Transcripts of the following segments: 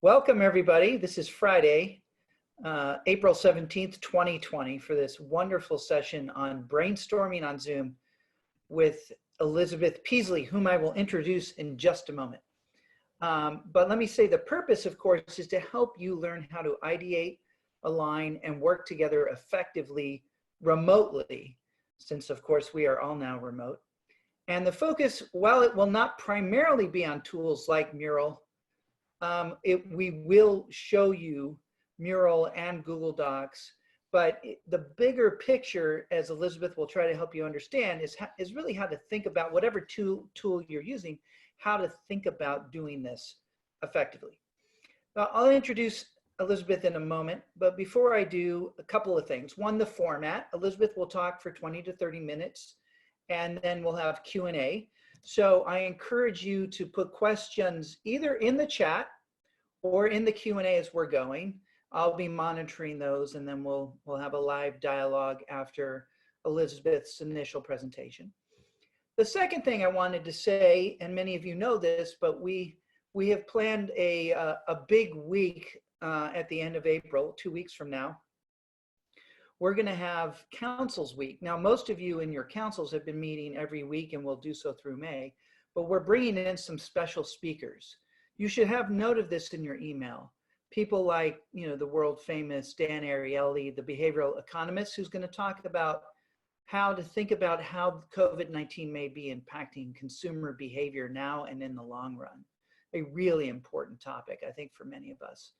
Welcome, everybody. This is Friday, April 17th, 2020, for this wonderful session on Brainstorming on Zoom with Elizabeth Peaslee, whom I will introduce in just a moment. But let me say the purpose, of course, is to help you learn how to ideate, align, and work together effectively remotely, since, of course, we are all now remote. And the focus, while it will not primarily be on tools like Mural, we will show you Mural and Google Docs, but the bigger picture, as Elizabeth will try to help you understand, is really how to think about whatever tool you're using, how to think about doing this effectively. I'll introduce Elizabeth in a moment, but before I do, a couple of things. One, the format. Elizabeth will talk for 20 to 30 minutes, and then we'll have Q&A. So I encourage you to put questions either in the chat or in the Q&A as we're going. I'll be monitoring those, and then we'll have a live dialogue after Elizabeth's initial presentation. The second thing I wanted to say, and many of you know this, but we have planned a big week at the end of April, 2 weeks from now. We're going to have Councils Week. Now, most of you in your councils have been meeting every week and will do so through May, but we're bringing in some special speakers. You should have note of this in your email. People like, the world famous Dan Ariely, the behavioral economist, who's going to talk about how to think about how COVID-19 may be impacting consumer behavior now and in the long run. A really important topic, I think, for many of us.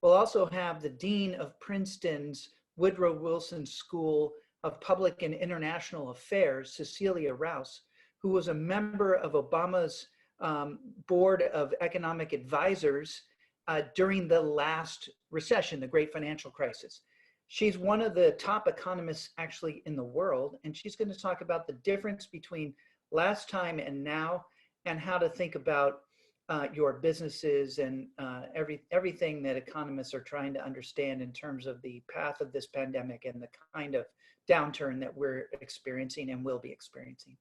We'll also have the Dean of Princeton's Woodrow Wilson School of Public and International Affairs, Cecilia Rouse, who was a member of Obama's Board of Economic Advisors during the last recession, the Great Financial Crisis. She's one of the top economists actually in the world, and she's going to talk about the difference between last time and now, and how to think about your businesses and everything that economists are trying to understand in terms of the path of this pandemic and the kind of downturn that we're experiencing and will be experiencing.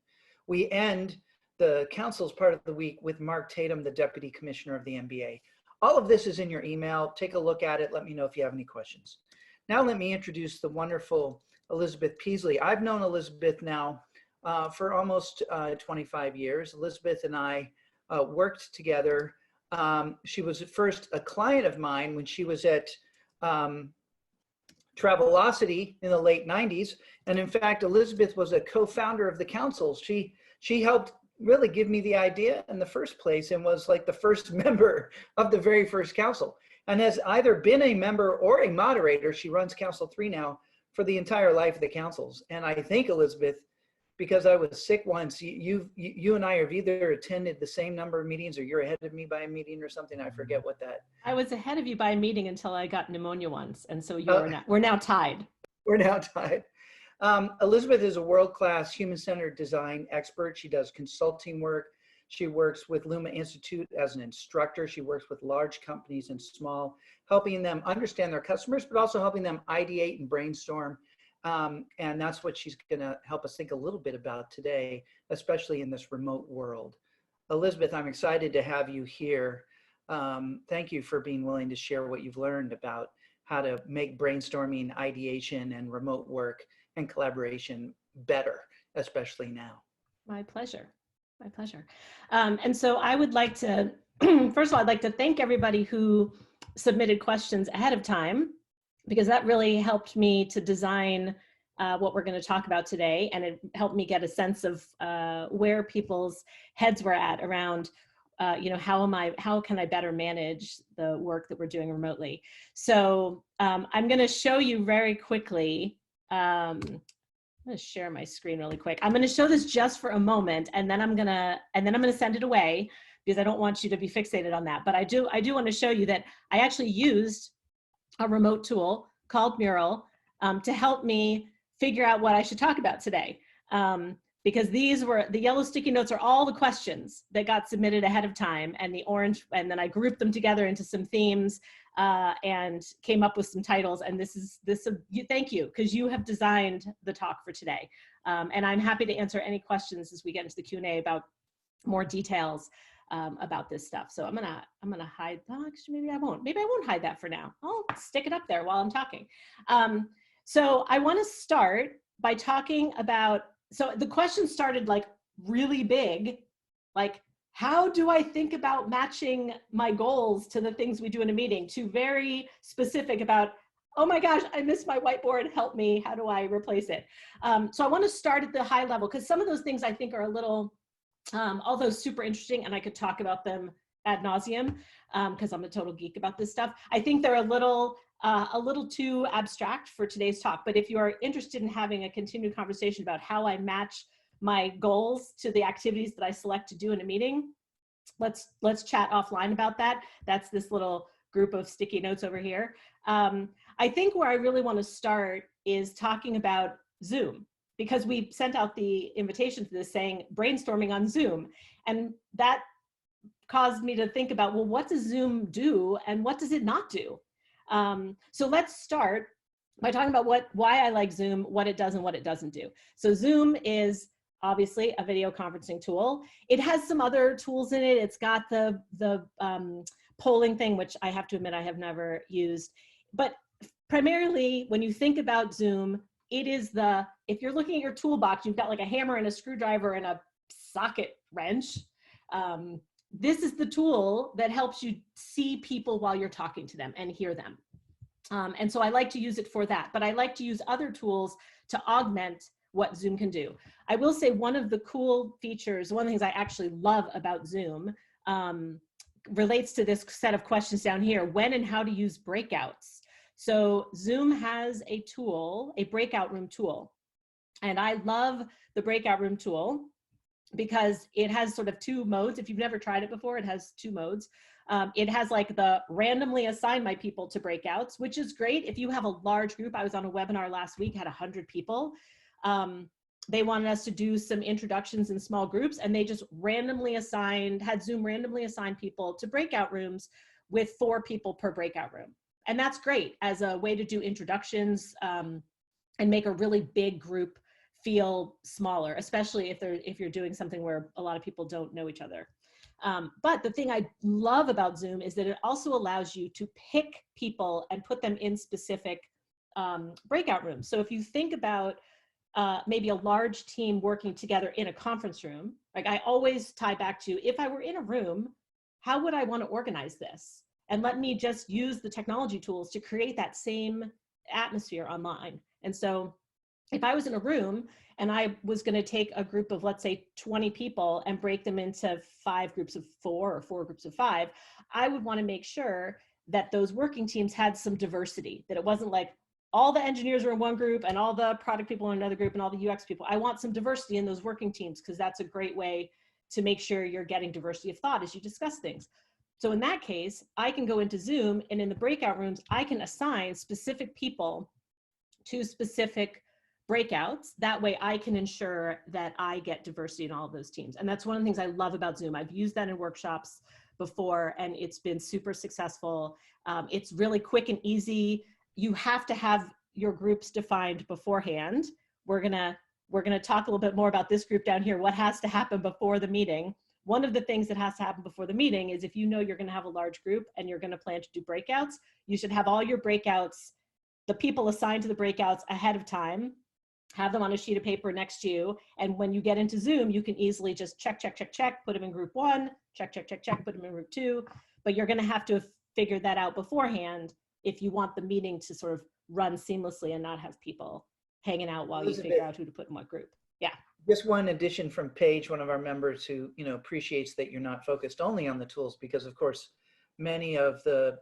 We end the council's part of the week with Mark Tatum, the Deputy Commissioner of the NBA. All of this is in your email. Take a look at it. Let me know if you have any questions. Now let me introduce the wonderful Elizabeth Peaslee. I've known Elizabeth now for almost 25 years. Elizabeth and I worked together. She was at first a client of mine when she was at Travelocity in the late 90s. And in fact, Elizabeth was a co-founder of the council. She helped really give me the idea in the first place and was like the first member of the very first council, and has either been a member or a moderator. She runs Council 3 now for the entire life of the councils. And I think, Elizabeth, because I was sick once, you and I have either attended the same number of meetings, or you're ahead of me by a meeting or something. I forget what that. I was ahead of you by a meeting until I got pneumonia once, and so we're now tied. We're now tied. Elizabeth is a world-class human-centered design expert. She does consulting work. She works with LUMA Institute as an instructor. She works with large companies and small, helping them understand their customers, but also helping them ideate and brainstorm. And that's what she's going to help us think a little bit about today, especially in this remote world. Elizabeth, I'm excited to have you here. Thank you for being willing to share what you've learned about how to make brainstorming, ideation, and remote work and collaboration better, especially now. My pleasure. My pleasure. And so I would like to, first of all, I'd like to thank everybody who submitted questions ahead of time, because that really helped me to design what we're going to talk about today. And it helped me get a sense of where people's heads were at around, how can I better manage the work that we're doing remotely? So I'm going to show you very quickly. I'm going to share my screen really quick. I'm going to show this just for a moment, and then I'm going to send it away, because I don't want you to be fixated on that. But I do want to show you that I actually used a remote tool called Mural to help me figure out what I should talk about today. Because these were, the yellow sticky notes are all the questions that got submitted ahead of time, and the orange, and then I grouped them together into some themes and came up with some titles. And thank you, because you have designed the talk for today. And I'm happy to answer any questions as we get into the Q&A about more details about this stuff. So I'm gonna hide, oh, actually, maybe I won't hide that for now. I'll stick it up there while I'm talking. So I wanna start by talking about, so the question started like really big, like, how do I think about matching my goals to the things we do in a meeting, to very specific about, oh my gosh, I missed my whiteboard, help me, how do I replace it? So I wanna start at the high level, because some of those things I think are a little, although super interesting, and I could talk about them ad nauseum, because I'm a total geek about this stuff. I think they're a little too abstract for today's talk, but if you are interested in having a continued conversation about how I match my goals to the activities that I select to do in a meeting, let's chat offline about that. That's this little group of sticky notes over here. I think where I really want to start is talking about Zoom, because we sent out the invitation to this saying brainstorming on Zoom, and that caused me to think about, well, what does Zoom do and what does it not do? So let's start by talking about why I like Zoom, what it does and what it doesn't do. So Zoom is obviously a video conferencing tool. It has some other tools in it. It's got the polling thing, which I have to admit I have never used. But primarily, when you think about Zoom, it is if you're looking at your toolbox, you've got like a hammer and a screwdriver and a socket wrench. This is the tool that helps you see people while you're talking to them and hear them. And so I like to use it for that, but I like to use other tools to augment what Zoom can do. I will say one of the cool features, one of the things I actually love about Zoom, relates to this set of questions down here, when and how to use breakouts. So Zoom has a tool, a breakout room tool. And I love the breakout room tool because it has sort of two modes. If you've never tried it before, it has two modes. It has like the randomly assign my people to breakouts, which is great if you have a large group. I was on a webinar last week, had 100 people. They wanted us to do some introductions in small groups, and they just had Zoom randomly assign people to breakout rooms with 4 people per breakout room. And that's great as a way to do introductions and make a really big group feel smaller, especially if you're doing something where a lot of people don't know each other. But the thing I love about Zoom is that it also allows you to pick people and put them in specific breakout rooms. So if you think about maybe a large team working together in a conference room, like I always tie back to, if I were in a room, how would I want to organize this? And let me just use the technology tools to create that same atmosphere online. And so if I was in a room and I was going to take a group of, let's say, 20 people and break them into 5 groups of 4 or 4 groups of 5, I would want to make sure that those working teams had some diversity, that it wasn't like all the engineers are in one group and all the product people in another group and all the UX people. I want some diversity in those working teams, because that's a great way to make sure you're getting diversity of thought as you discuss things. So in that case, I can go into Zoom, and in the breakout rooms, I can assign specific people to specific breakouts. That way I can ensure that I get diversity in all of those teams. And that's one of the things I love about Zoom. I've used that in workshops before, and it's been super successful. It's really quick and easy. You have to have your groups defined beforehand. We're gonna talk a little bit more about this group down here, what has to happen before the meeting. One of the things that has to happen before the meeting is, if you know you're gonna have a large group and you're gonna plan to do breakouts, you should have all your breakouts, the people assigned to the breakouts ahead of time, have them on a sheet of paper next to you. And when you get into Zoom, you can easily just check, put them in group 1, check, put them in group 2. But you're gonna have to figure that out beforehand if you want the meeting to sort of run seamlessly and not have people hanging out while you figure out who to put in what group. Yeah. Just one addition from Paige, one of our members, who appreciates that you're not focused only on the tools, because of course many of the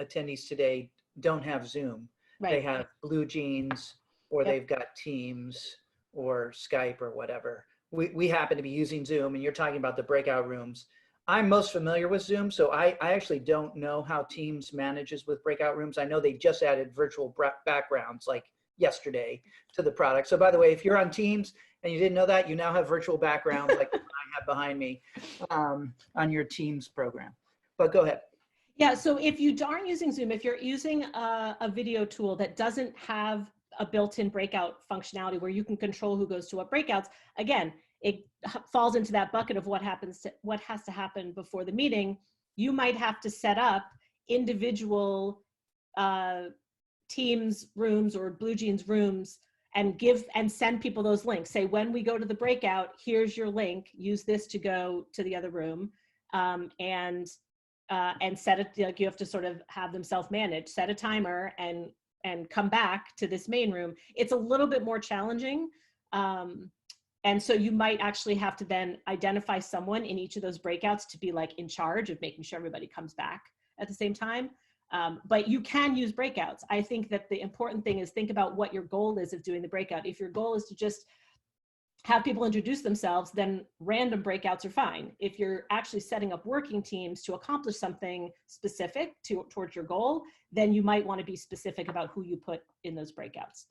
attendees today don't have Zoom. Right. They have Blue Jeans, or they've got Teams or Skype or whatever. We happen to be using Zoom, and you're talking about the breakout rooms. I'm most familiar with Zoom, so I actually don't know how Teams manages with breakout rooms. I know they just added virtual backgrounds like yesterday to the product. So by the way, if you're on Teams and you didn't know that, you now have virtual backgrounds like the one I have behind me on your Teams program. But go ahead. Yeah, so if you aren't using Zoom, if you're using a video tool that doesn't have a built-in breakout functionality where you can control who goes to what breakouts, again, it falls into that bucket of what has to happen before the meeting. You might have to set up individual Teams rooms or Blue Jeans rooms and send people those links. Say, when we go to the breakout, here's your link, use this to go to the other room, and set it, like, you have to sort of have them self-manage, set a timer and come back to this main room. It's a little bit more challenging. And so you might actually have to then identify someone in each of those breakouts to be like in charge of making sure everybody comes back at the same time. But you can use breakouts. I think that the important thing is think about what your goal is of doing the breakout. If your goal is to just have people introduce themselves, then random breakouts are fine. If you're actually setting up working teams to accomplish something specific towards your goal, then you might want to be specific about who you put in those breakouts.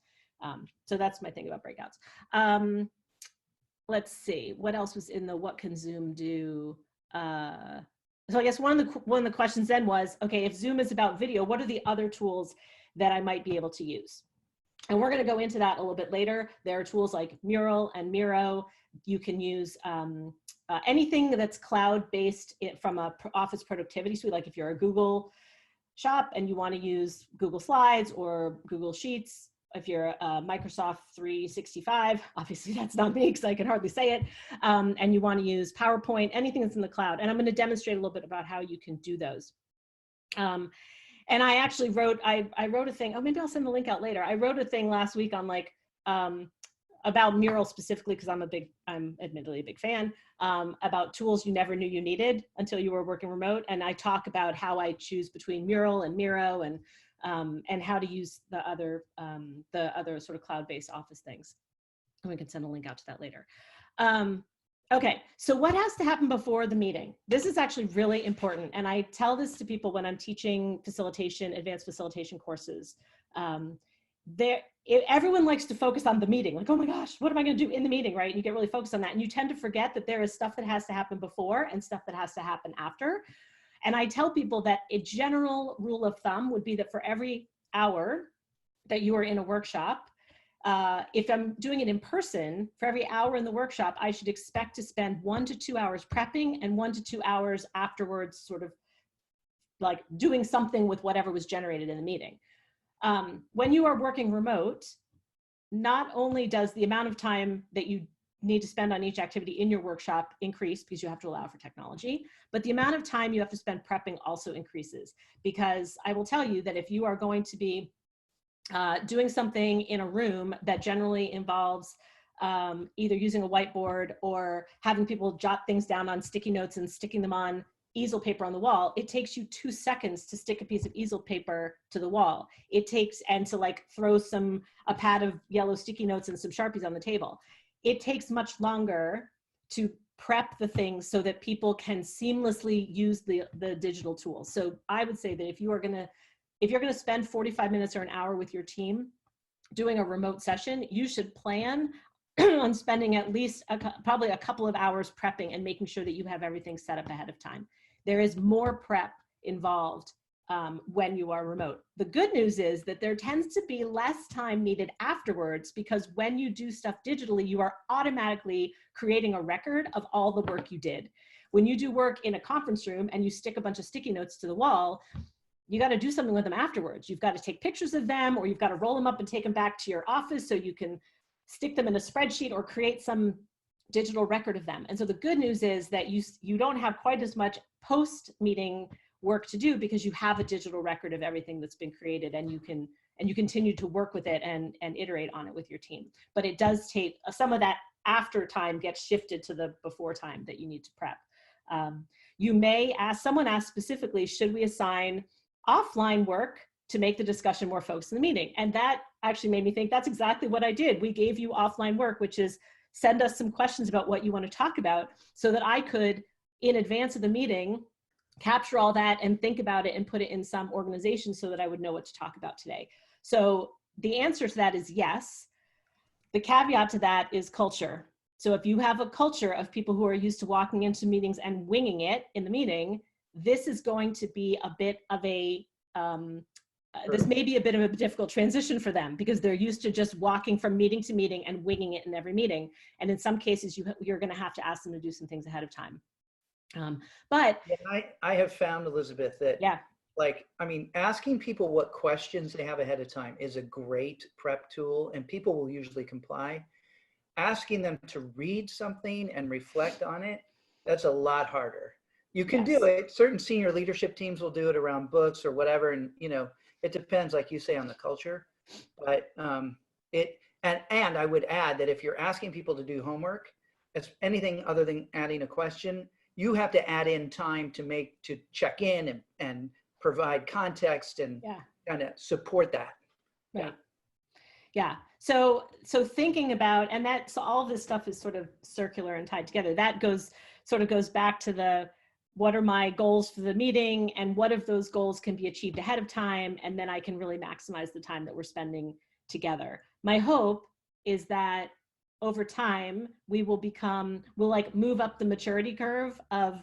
So that's my thing about breakouts. Let's see, what else was in the what can Zoom do? So I guess one of the questions then was, okay, if Zoom is about video, what are the other tools that I might be able to use? And we're going to go into that a little bit later. There are tools like Mural and Miro. You can use anything that's cloud-based from a Office productivity suite. Like if you're a Google shop and you want to use Google Slides or Google Sheets, if you're a Microsoft 365, obviously that's not me because I can hardly say it, and you want to use PowerPoint, anything that's in the cloud. And I'm going to demonstrate a little bit about how you can do those. And I actually wrote, I wrote a thing, oh, maybe I'll send the link out later. I wrote a thing last week on like, about Mural specifically, because I'm admittedly a big fan, about tools you never knew you needed until you were working remote. And I talk about how I choose between Mural and Miro and how to use the other sort of cloud-based Office things. And we can send a link out to that later. Okay, so what has to happen before the meeting? This is actually really important. And I tell this to people when I'm teaching facilitation, advanced facilitation courses. Everyone likes to focus on the meeting, like, oh my gosh, what am I gonna do in the meeting, right? And you get really focused on that. And you tend to forget that there is stuff that has to happen before and stuff that has to happen after. And I tell people that a general rule of thumb would be that for every hour that you are in a workshop, if I'm doing it in person, for every hour in the workshop, I should expect to spend 1 to 2 hours prepping and 1 to 2 hours afterwards, sort of like doing something with whatever was generated in the meeting. When you are working remote, not only does the amount of time that you need to spend on each activity in your workshop increase because you have to allow for technology, but the amount of time you have to spend prepping also increases. Because I will tell you that if you are going to be doing something in a room that generally involves either using a whiteboard or having people jot things down on sticky notes and sticking them on easel paper on the wall, it takes you 2 seconds to stick a piece of easel paper to the wall. It takes, and to like throw a pad of yellow sticky notes and some Sharpies on the table. It takes much longer to prep the things so that people can seamlessly use the digital tools. So I would say that if you're gonna spend 45 minutes or an hour with your team doing a remote session, you should plan on spending at least probably a couple of hours prepping and making sure that you have everything set up ahead of time. There is more prep involved when you are remote. The good news is that there tends to be less time needed afterwards, because when you do stuff digitally, you are automatically creating a record of all the work you did. When you do work in a conference room and you stick a bunch of sticky notes to the wall, you got to do something with them afterwards. You've got to take pictures of them, or you've got to roll them up and take them back to your office so you can stick them in a spreadsheet or create some digital record of them. And so the good news is that you don't have quite as much post-meeting work to do, because you have a digital record of everything that's been created, and you continue to work with it and iterate on it with your team. But it does take some of that after time gets shifted to the before time that you need to prep. You may ask, someone asked specifically, should we assign offline work to make the discussion more focused in the meeting? And that actually made me think that's exactly what I did. We gave you offline work, which is send us some questions about what you want to talk about, so that I could, in advance of the meeting, capture all that and think about it and put it in some organization so that I would know what to talk about today. So the answer to that is yes. The caveat to that is culture. So if you have a culture of people who are used to walking into meetings and winging it in the meeting, this is going to be a bit of a this may be a bit of a difficult transition for them because they're used to just walking from meeting to meeting and winging it in every meeting. And in some cases, you're going to have to ask them to do some things ahead of time. But yeah, I have found, Elizabeth, that yeah, like, I mean, asking people what questions they have ahead of time is a great prep tool, and people will usually comply. Asking them to read something and reflect on it, that's a lot harder. You can do it. Certain senior leadership teams will do it around books or whatever. And, you know, it depends, like you say, on the culture. But and I would add that if you're asking people to do homework, it's anything other than adding a question, you have to add in time to check in and provide context and kind of support that. Right. Yeah. So thinking about, and that's all this stuff is sort of circular and tied together. That goes back to the, what are my goals for the meeting and what of those goals can be achieved ahead of time? And then I can really maximize the time that we're spending together. My hope is that over time we'll like move up the maturity curve of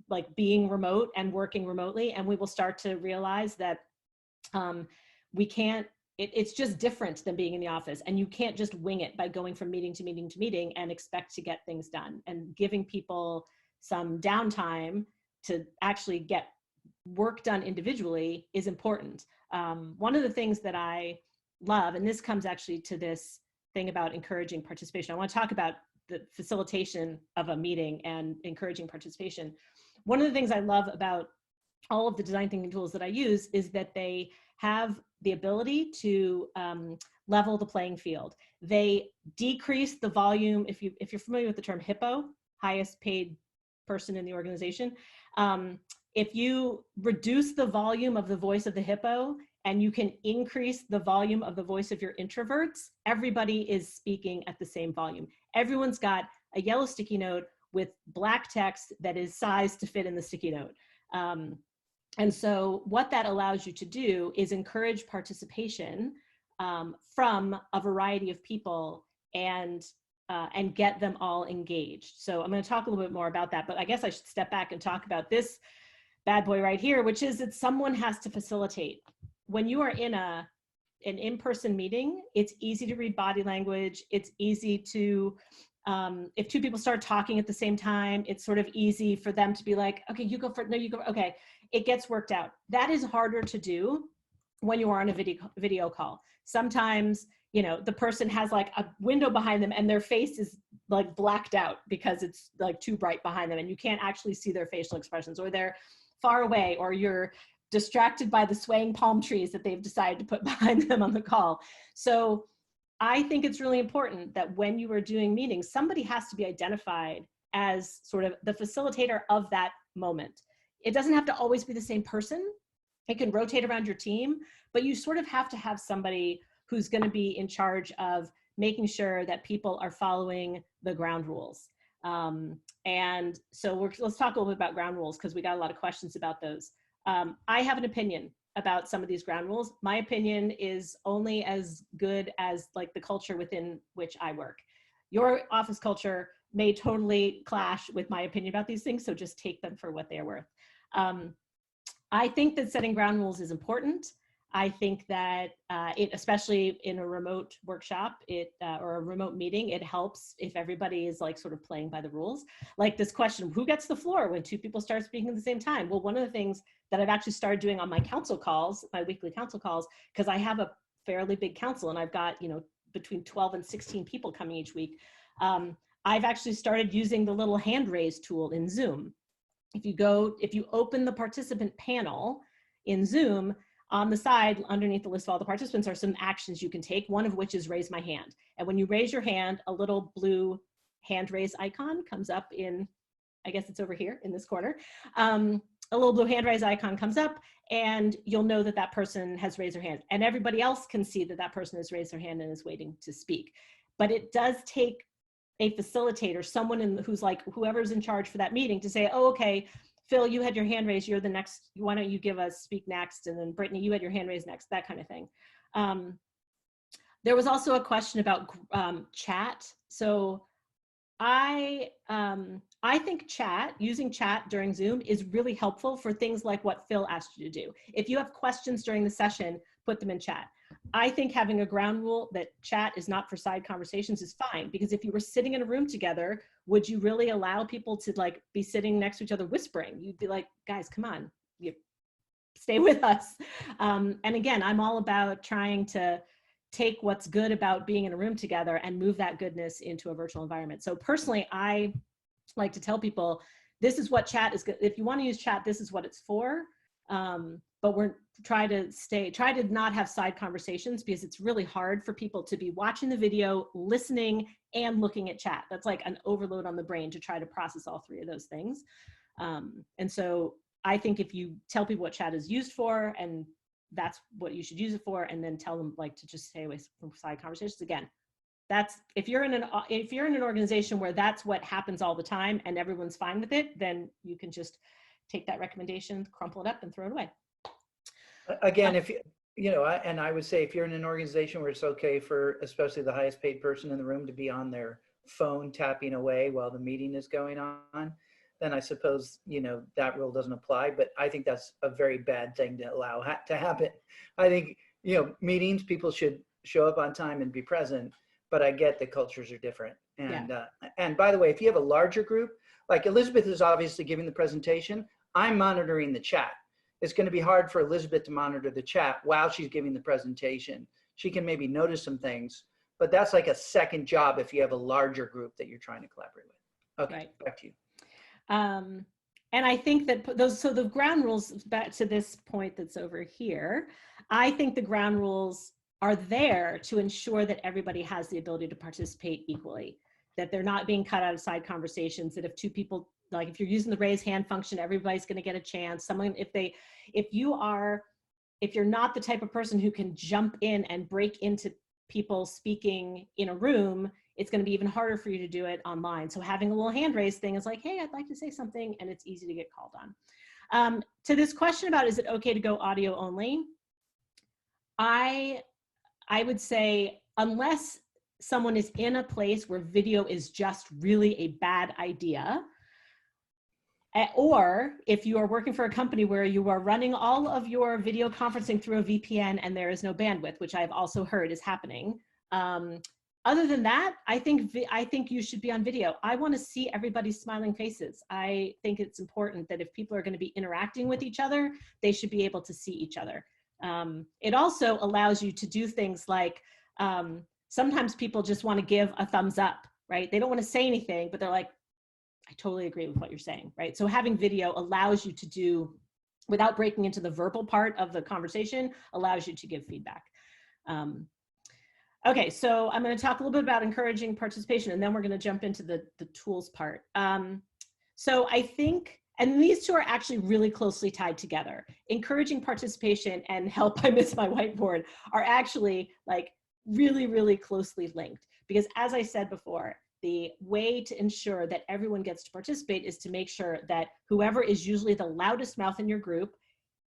like being remote and working remotely. And we will start to realize that we can't, it's just different than being in the office, and you can't just wing it by going from meeting to meeting to meeting and expect to get things done. And giving people some downtime to actually get work done individually is important. One of the things that I love, and this comes actually to this thing about encouraging participation. I want to talk about the facilitation of a meeting and encouraging participation. One of the things I love about all of the design thinking tools that I use is that they have the ability to level the playing field. They decrease the volume. If you're familiar with the term HIPPO, highest paid person in the organization, if you reduce the volume of the voice of the HIPPO and you can increase the volume of the voice of your introverts, everybody is speaking at the same volume. Everyone's got a yellow sticky note with black text that is sized to fit in the sticky note. And so what that allows you to do is encourage participation from a variety of people and get them all engaged. So I'm going to talk a little bit more about that, but I guess I should step back and talk about this bad boy right here, which is that someone has to facilitate. When you are in an in-person meeting, it's easy to read body language. It's easy to, if two people start talking at the same time, it's sort of easy for them to be like, okay, you go first, no, you go, okay. It gets worked out. That is harder to do when you are on a video call. Sometimes, you know, the person has like a window behind them and their face is like blacked out because it's like too bright behind them and you can't actually see their facial expressions, or they're far away, or you're distracted by the swaying palm trees that they've decided to put behind them on the call. So I think it's really important that when you are doing meetings, somebody has to be identified as sort of the facilitator of that moment. It doesn't have to always be the same person. It can rotate around your team, but you sort of have to have somebody who's going to be in charge of making sure that people are following the ground rules. And so let's talk a little bit about ground rules, because we got a lot of questions about those. I have an opinion about some of these ground rules. My opinion is only as good as like the culture within which I work. Your office culture may totally clash with my opinion about these things, so just take them for what they are worth. I think that setting ground rules is important. I think that especially in a remote workshop, or a remote meeting, it helps if everybody is like sort of playing by the rules. Like this question, who gets the floor when two people start speaking at the same time? Well, one of the things that I've actually started doing on my council calls, my weekly council calls, because I have a fairly big council and I've got, you know, between 12 and 16 people coming each week. I've actually started using the little hand raise tool in Zoom. If you open the participant panel in Zoom, on the side underneath the list of all the participants are some actions you can take, one of which is raise my hand. And when you raise your hand, a little blue hand raise icon comes up in, I guess it's over here in this corner. A little blue hand raise icon comes up and you'll know that that person has raised their hand, and everybody else can see that that person has raised their hand and is waiting to speak. But it does take a facilitator, someone who's like whoever's in charge for that meeting, to say, oh, okay, Phil, you had your hand raised, you're the next, why don't you give us speak next? And then Brittany, you had your hand raised next, that kind of thing. There was also a question about chat. So I think using chat during Zoom is really helpful for things like what Phil asked you to do. If you have questions during the session, put them in chat. I think having a ground rule that chat is not for side conversations is fine, because if you were sitting in a room together, would you really allow people to like be sitting next to each other whispering? You'd be like, guys, come on, you stay with us. And again, I'm all about trying to take what's good about being in a room together and move that goodness into a virtual environment. So personally, I like to tell people, this is what chat is good. If you want to use chat, this is what it's for. But we're try to not have side conversations, because it's really hard for people to be watching the video, listening, and looking at chat. That's like an overload on the brain to try to process all three of those things. And so I think if you tell people what chat is used for, and that's what you should use it for, and then tell them like to just stay away from side conversations. Again, that's if you're in an organization where that's what happens all the time and everyone's fine with it, then you can just take that recommendation, crumple it up, and throw it away. Again, if you know, and I would say if you're in an organization where it's okay for especially the highest paid person in the room to be on their phone tapping away while the meeting is going on, then I suppose, you know, that rule doesn't apply. But I think that's a very bad thing to allow to happen. I think, you know, meetings, people should show up on time and be present, but I get that cultures are different. And and by the way, if you have a larger group, like Elizabeth is obviously giving the presentation, I'm monitoring the chat. It's going to be hard for Elizabeth to monitor the chat while she's giving the presentation. She can maybe notice some things, but that's like a second job if you have a larger group that you're trying to collaborate with. Okay, right. Back to you. And I think that so the ground rules, back to this point that's over here, I think the ground rules are there to ensure that everybody has the ability to participate equally, that they're not being cut out of side conversations, that if two people, like if you're using the raise hand function, everybody's going to get a chance. If you're not the type of person who can jump in and break into people speaking in a room, it's going to be even harder for you to do it online. So having a little hand raise thing is like, hey, I'd like to say something, and it's easy to get called on. To this question about, is it okay to go audio only? I would say, unless someone is in a place where video is just really a bad idea, or if you are working for a company where you are running all of your video conferencing through a VPN and there is no bandwidth, which I've also heard is happening. Other than that, I think you should be on video. I want to see everybody's smiling faces. I think it's important that if people are going to be interacting with each other, they should be able to see each other. It also allows you to do things like, sometimes people just want to give a thumbs up, right? They don't want to say anything, but they're like, I totally agree with what you're saying, right? So having video allows you to do, without breaking into the verbal part of the conversation, allows you to give feedback. Okay, so I'm going to talk a little bit about encouraging participation, and then we're going to jump into the tools part. So I think, and these two are actually really closely tied together. Encouraging participation and help, I miss my whiteboard, are actually like really, really closely linked. Because as I said before, the way to ensure that everyone gets to participate is to make sure that whoever is usually the loudest mouth in your group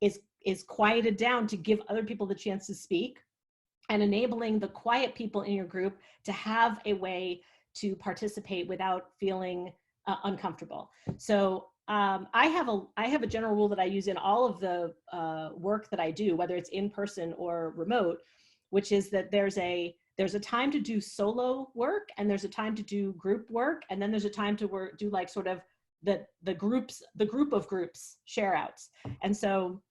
is quieted down to give other people the chance to speak, and enabling the quiet people in your group to have a way to participate without feeling uncomfortable. So I have a general rule that I use in all of the work that I do, whether it's in person or remote, which is that there's a time to do solo work, and there's a time to do group work, and then there's a time to do like sort of the group of groups share outs. And so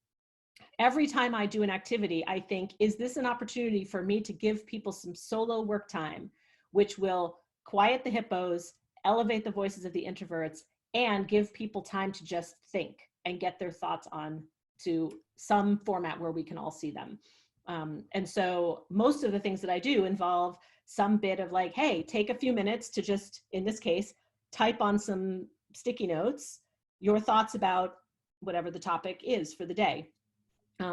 every time I do an activity, I think, is this an opportunity for me to give people some solo work time, which will quiet the hippos, elevate the voices of the introverts, and give people time to just think and get their thoughts on to some format where we can all see them. And so most of the things that I do involve some bit of like, hey, take a few minutes to just, in this case, type on some sticky notes your thoughts about whatever the topic is for the day.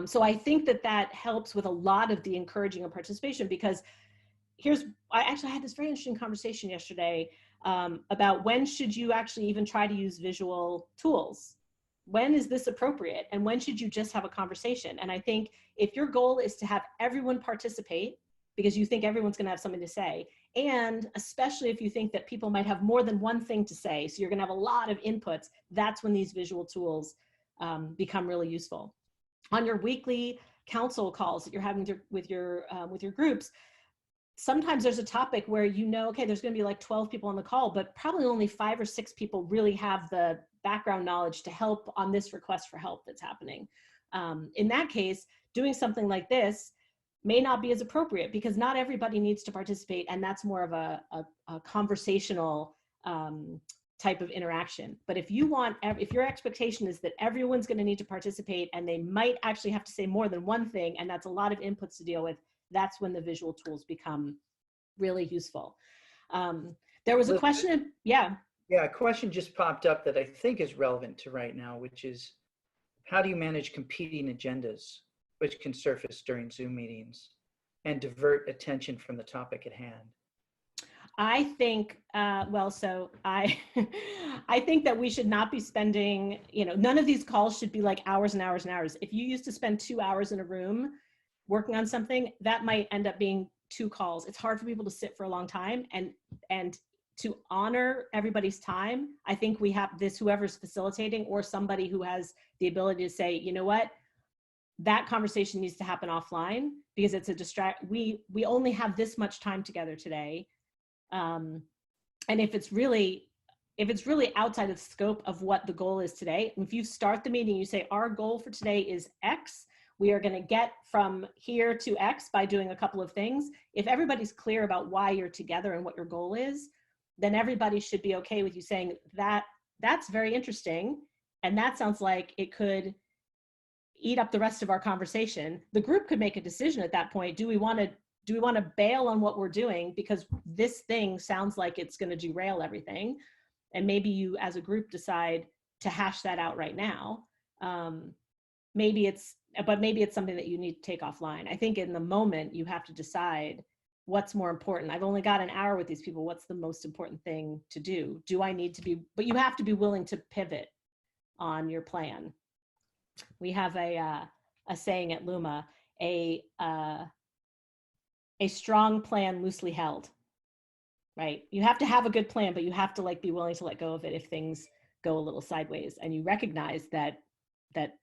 So I think that helps with a lot of the encouraging of participation, because I actually had this very interesting conversation yesterday about when should you actually even try to use visual tools? When is this appropriate? And when should you just have a conversation? And I think if your goal is to have everyone participate because you think everyone's going to have something to say, And especially if you think that people might have more than one thing to say, so you're going to have a lot of inputs, that's when these visual tools become really useful. On your weekly council calls that you're having with your groups, sometimes there's a topic where okay, there's going to be like 12 people on the call, but probably only 5 or 6 people really have the background knowledge to help on this request for help that's happening. In that case, doing something like this may not be as appropriate because not everybody needs to participate, and that's more of a conversational type of interaction. But if your expectation is that everyone's going to need to participate and they might actually have to say more than one thing, and that's a lot of inputs to deal with, that's when the visual tools become really useful. There was a question. Yeah, a question just popped up that I think is relevant to right now, which is, how do you manage competing agendas which can surface during Zoom meetings and divert attention from the topic at hand? I think, I think that we should not be spending, none of these calls should be like hours and hours and hours. If you used to spend 2 hours in a room working on something, that might end up being 2 calls. It's hard for people to sit for a long time, and to honor everybody's time, I think we have this, whoever's facilitating or somebody who has the ability to say, you know what, that conversation needs to happen offline because it's a we only have this much time together today. And if it's really outside of the scope of what the goal is today, if you start the meeting, you say, our goal for today is X, we are going to get from here to X by doing a couple of things. If everybody's clear about why you're together and what your goal is, then everybody should be okay with you saying that's very interesting. And that sounds like it could eat up the rest of our conversation. The group could make a decision at that point. Do we want to bail on what we're doing because this thing sounds like it's going to derail everything? And maybe you as a group decide to hash that out right now. Maybe it's something that you need to take offline. I think in the moment you have to decide what's more important. I've only got an hour with these people. What's the most important thing to do? Do I need to be, but you have to be willing to pivot on your plan. We have a saying at LUMA, a strong plan loosely held, right? You have to have a good plan, but you have to be willing to let go of it if things go a little sideways, and you recognize that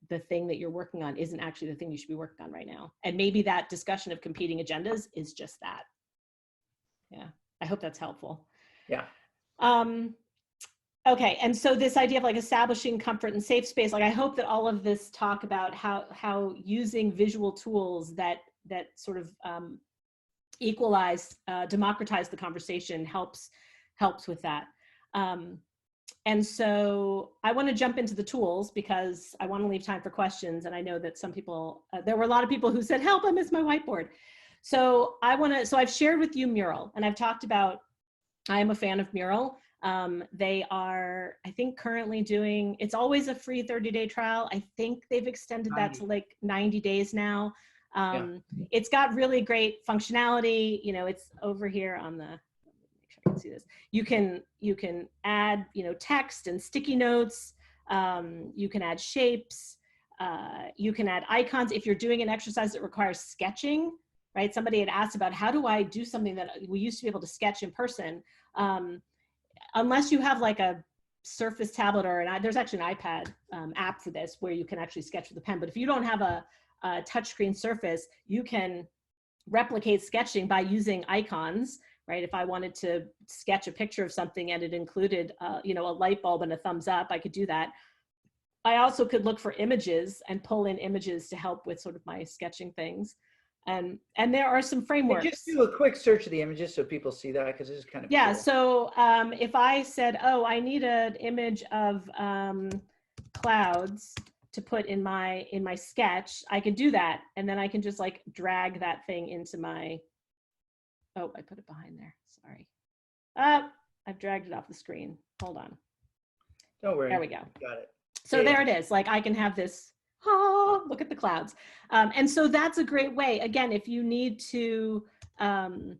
the thing that you're working on isn't actually the thing you should be working on right now. And maybe that discussion of competing agendas is just that. Yeah, I hope that's helpful. Yeah. Okay, and so this idea of establishing comfort and safe space, I hope that all of this talk about how using visual tools that sort of democratize the conversation helps with that. And so I want to jump into the tools because I want to leave time for questions. And I know that some people, there were a lot of people who said, help, I miss my whiteboard. So I've shared with you Mural, and I've talked about, I am a fan of Mural. They are, I think, currently doing, it's always a free 30-day trial. I think they've extended that to 90 days now. It's got really great functionality. It's over here on the, make sure I can see this. You can add, text and sticky notes. You can add shapes. You can add icons. If you're doing an exercise that requires sketching, right? Somebody had asked about how do I do something that we used to be able to sketch in person. Unless you have a Surface tablet or there's actually an iPad app for this where you can actually sketch with a pen. But if you don't have a touchscreen Surface, you can replicate sketching by using icons, right? If I wanted to sketch a picture of something and it included, a light bulb and a thumbs up, I could do that. I also could look for images and pull in images to help with sort of my sketching things. And there are some frameworks. Just do a quick search of the images so people see that, because this is kind of cool. So if I said, oh, I need an image of clouds to put in my sketch, I could do that, and then I can just drag that thing into my. Oh, I put it behind there. Sorry. I've dragged it off the screen. Hold on. Don't worry. There we go. Got it. So there it is. I can have this. Oh, look at the clouds. And so that's a great way. Again, if you need to do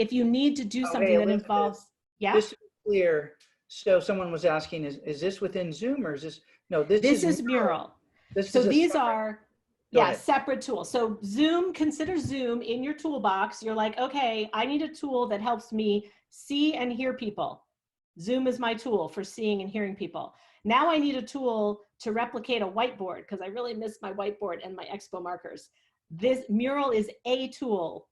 something that involves, This is clear. So someone was asking, is this within Zoom or is this, no, this is Mural. This so is these are, Yeah, separate tool. So Zoom, consider Zoom in your toolbox. You're like, okay, I need a tool that helps me see and hear people. Zoom is my tool for seeing and hearing people. Now I need a tool to replicate a whiteboard because I really miss my whiteboard and my expo markers. This Mural is a tool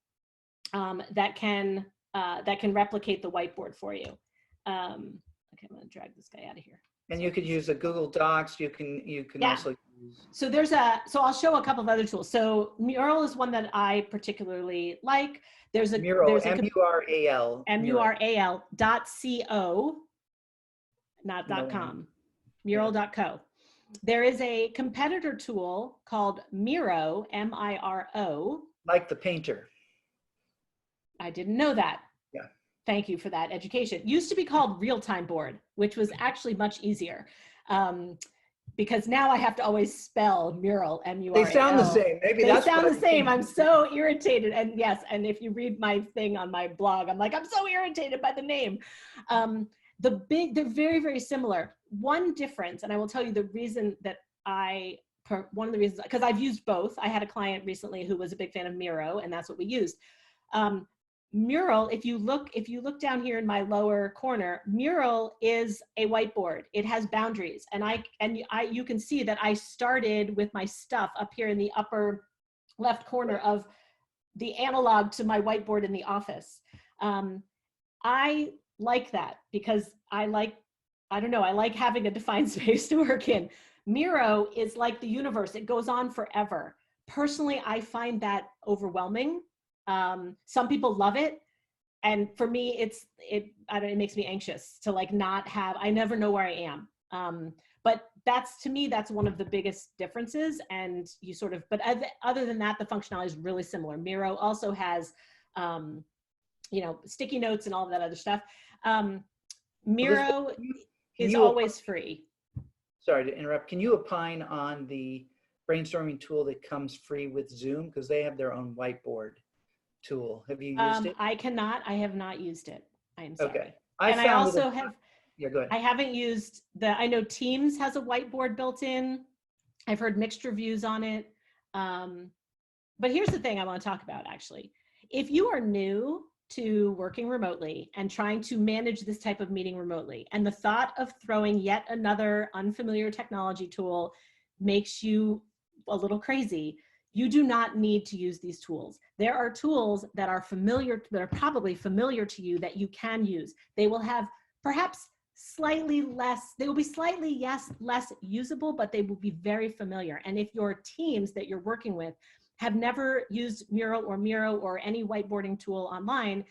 that can replicate the whiteboard for you. Okay, I'm gonna drag this guy out of here. And you could use a Google Docs. You can also use. So so I'll show a couple of other tools. So Mural is one that I particularly like. There's a Mural, M-U-R-A-L. Mural.co, not .com. Mural.co. There is a competitor tool called Miro, M-I-R-O. Like the painter. I didn't know that. Yeah. Thank you for that education. It used to be called Real-Time Board, which was actually much easier. Because now I have to always spell Mural, M-U-R-A-L. They sound the same. Maybe they sound the same. I'm so irritated. And yes, and if you read my thing on my blog, I'm like, I'm so irritated by the name. They're very, very similar. One difference, and I will tell you the reason that one of the reasons, because I've used both. I had a client recently who was a big fan of Miro, and that's what we used. Mural, if you look down here in my lower corner, Mural is a whiteboard. It has boundaries, and you can see that I started with my stuff up here in the upper left corner of the analog to my whiteboard in the office. I like that because I like having a defined space to work in. Miro is like the universe. It goes on forever. Personally, I find that overwhelming. Some people love it. And for me, it makes me anxious to like not have, I never know where I am. But to me, that's one of the biggest differences. And you sort of, but other than that, the functionality is really similar. Miro also has, sticky notes and all of that other stuff. Miro is always free. Sorry to interrupt. Can you opine on the brainstorming tool that comes free with Zoom? Because they have their own whiteboard tool. Have you used it? I cannot. I have not used it. I am sorry. Okay. Yeah, go ahead. I haven't used I know Teams has a whiteboard built in. I've heard mixed reviews on it. But here's the thing I want to talk about actually. If you are new to working remotely and trying to manage this type of meeting remotely, and the thought of throwing yet another unfamiliar technology tool makes you a little crazy, you do not need to use these tools. There are tools that are probably familiar to you that you can use. They will have perhaps slightly less, they will be slightly, yes, less usable, but they will be very familiar. And if your teams that you're working with have never used Mural or Miro or any whiteboarding tool online,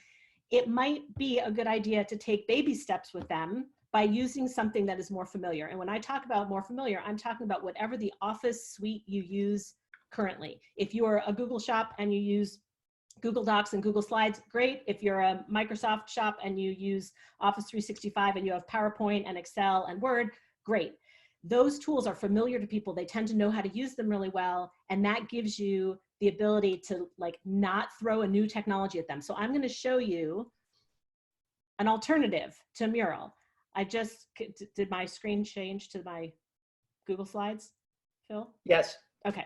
it might be a good idea to take baby steps with them by using something that is more familiar. And when I talk about more familiar, I'm talking about whatever the Office suite you use currently. If you're a Google shop and you use Google Docs and Google Slides, great. If you're a Microsoft shop and you use Office 365 and you have PowerPoint and Excel and Word, great. Those tools are familiar to people. They tend to know how to use them really well. And that gives you the ability to like not throw a new technology at them. So I'm going to show you an alternative to Mural. Did my screen change to my Google Slides, Phil? Yes. Okay.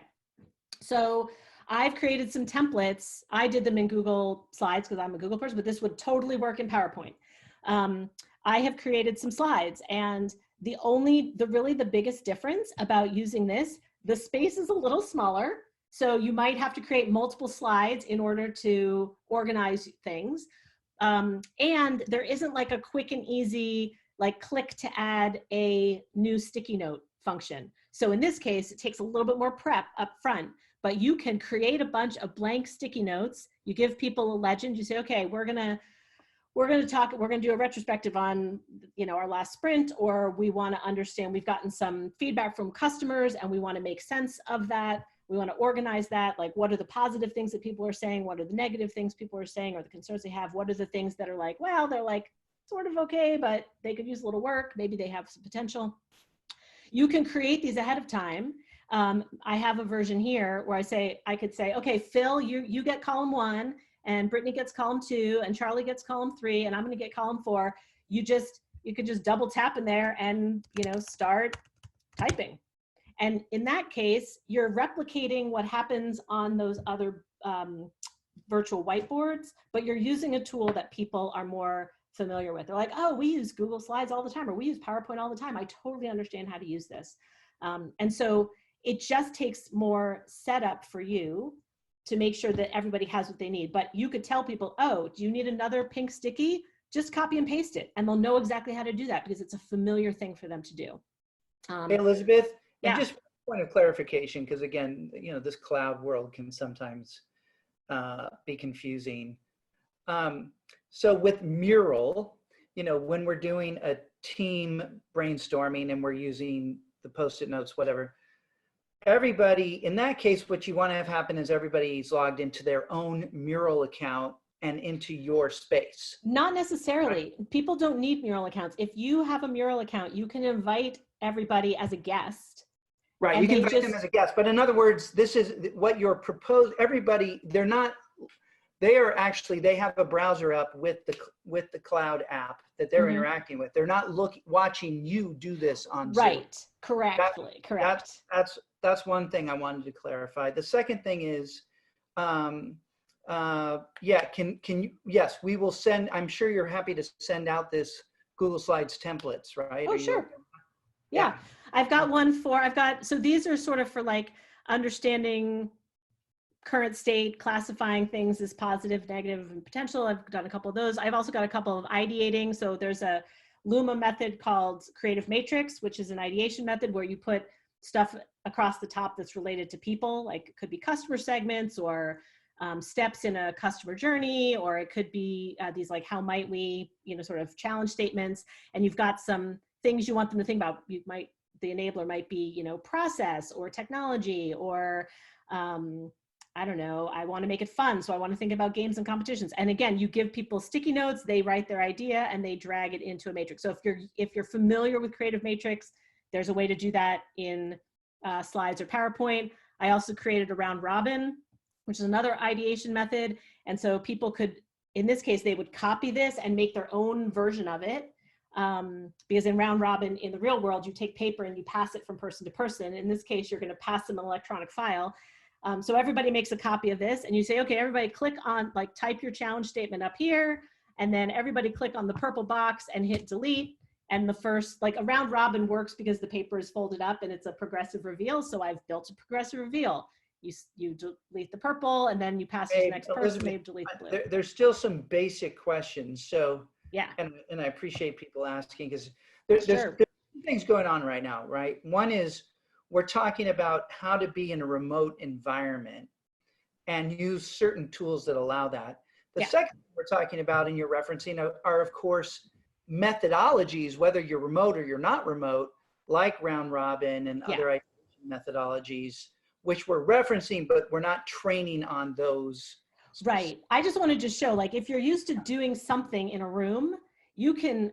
So I've created some templates. I did them in Google Slides because I'm a Google person, but this would totally work in PowerPoint. I have created some slides, and really the biggest difference about using this, the space is a little smaller. So you might have to create multiple slides in order to organize things. And there isn't like a quick and easy, like click to add a new sticky note function. So in this case, it takes a little bit more prep up front, but you can create a bunch of blank sticky notes. You give people a legend. You say, okay, we're gonna do a retrospective on, our last sprint, or we want to understand, we've gotten some feedback from customers and we want to make sense of that. We want to organize that. Like, what are the positive things that people are saying? What are the negative things people are saying, or the concerns they have? What are the things that are like, well, they're like sort of okay, but they could use a little work. Maybe they have some potential. You can create these ahead of time. I have a version here where I could say, okay, Phil, you get column 1, and Brittany gets column 2, and Charlie gets column 3, and I'm going to get column 4. You could just double tap in there and, start typing. And in that case, you're replicating what happens on those other virtual whiteboards, but you're using a tool that people are more familiar with. They're like, oh, we use Google Slides all the time, or we use PowerPoint all the time. I totally understand how to use this. And so it just takes more setup for you to make sure that everybody has what they need. But you could tell people, oh, do you need another pink sticky? Just copy and paste it, and they'll know exactly how to do that because it's a familiar thing for them to do. Hey, Elizabeth, yeah. And just a point of clarification, because again, you know, this cloud world can sometimes be confusing. So with Mural, you know, when we're doing a team brainstorming and we're using the Post-it notes, whatever, everybody, in that case, what you want to have happen is everybody's logged into their own Mural account and into your space. Not necessarily. Right. People don't need Mural accounts. If you have a Mural account, you can invite everybody as a guest. Right, you can invite them as a guest. But in other words, this is what you're proposed. Everybody, they're not, they are actually, they have a browser up with the cloud app that they're interacting with. They're not watching you do this on Zoom. Right, correctly, correct. That's one thing I wanted to clarify. The second thing is, yeah, can you, yes, we will send, I'm sure you're happy to send out this Google Slides templates, right? Oh, sure. Yeah. I've got one for, so these are sort of for like understanding current state, classifying things as positive, negative, and potential. I've done a couple of those. I've also got a couple of ideating. So there's a LUMA method called Creative Matrix, which is an ideation method where you put stuff across the top that's related to people, like it could be customer segments or steps in a customer journey, or it could be these like, how might we, you know, sort of challenge statements. And you've got some things you want them to think about. You might, the enabler might be, you know, process or technology, or I don't know, I want to make it fun. So I want to think about games and competitions. And again, you give people sticky notes, they write their idea and they drag it into a matrix. So if you're familiar with Creative Matrix, there's a way to do that in Slides or PowerPoint. I also created a round robin, which is another ideation method. And so people could, in this case, they would copy this and make their own version of it. Because in round robin, in the real world, you take paper and you pass it from person to person. In this case, you're going to pass them an electronic file. So everybody makes a copy of this and you say, okay, everybody click on, like, type your challenge statement up here. And then everybody click on the purple box and hit delete. And the first, like, a round robin works because the paper is folded up and it's a progressive reveal. So I've built a progressive reveal. You delete the purple and then you pass it to the next person, they delete the blue. There's still some basic questions. So yeah, and I appreciate people asking, because there's two things going on right now, right? One is we're talking about how to be in a remote environment and use certain tools that allow that. The second thing we're talking about, and you're referencing, are of course methodologies, whether you're remote or you're not remote, like round robin and other methodologies, which we're referencing, but we're not training on those. Right. I just wanted to show, like, if you're used to doing something in a room, you can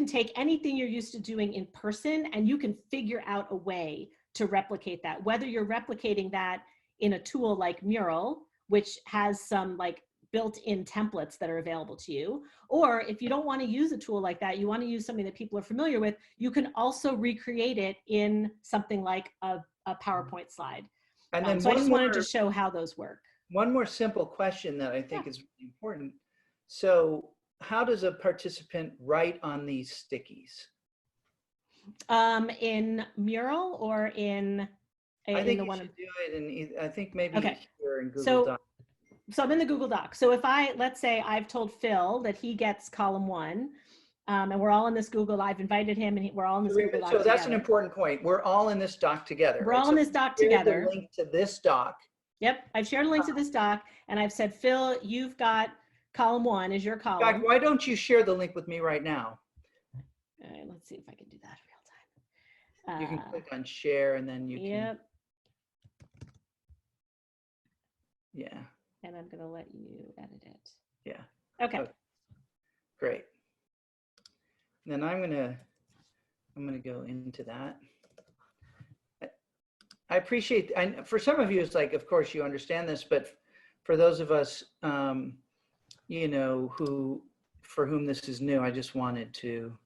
take anything you're used to doing in person and you can figure out a way to replicate that, whether you're replicating that in a tool like Mural, which has some like built-in templates that are available to you, or if you don't want to use a tool like that, you want to use something that people are familiar with, you can also recreate it in something like a PowerPoint slide. And then so I just wanted to show how those work. One more simple question that I think is really important. So how does a participant write on these stickies? In Mural or in I think the you one should do it in, I think maybe here in Google so, Docs. So I'm in the Google Doc. So if let's say I've told Phil that he gets column 1, and we're all in this Google, I've invited him and we're all in this Google Doc together. That's an important point. We're all in this doc together. We're all in this doc together. The link to this doc. Yep, I've shared a link to this doc and I've said, Phil, you've got column 1 is your column. In fact, why don't you share the link with me right now? All right, let's see if I can do that real time. You can click on share and then you can. Yeah. And I'm going to let you edit it. Yeah. Okay. Great. Then I'm going to go into that. I appreciate, and for some of you, it's like, of course you understand this, but for those of us, you know, for whom this is new, I just wanted to,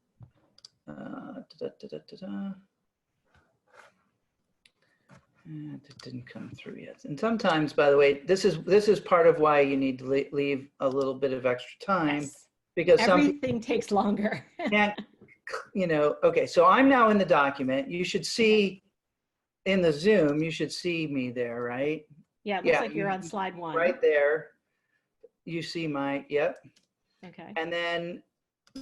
It didn't come through yet. And sometimes, by the way, this is part of why you need to leave a little bit of extra time, Yes. because Everything takes longer. can't, okay, so I'm now in the document. You should see in the Zoom, you should see me there, right? Yeah, it looks like you're on slide 1. Right there. You see my, yep. Okay. And then,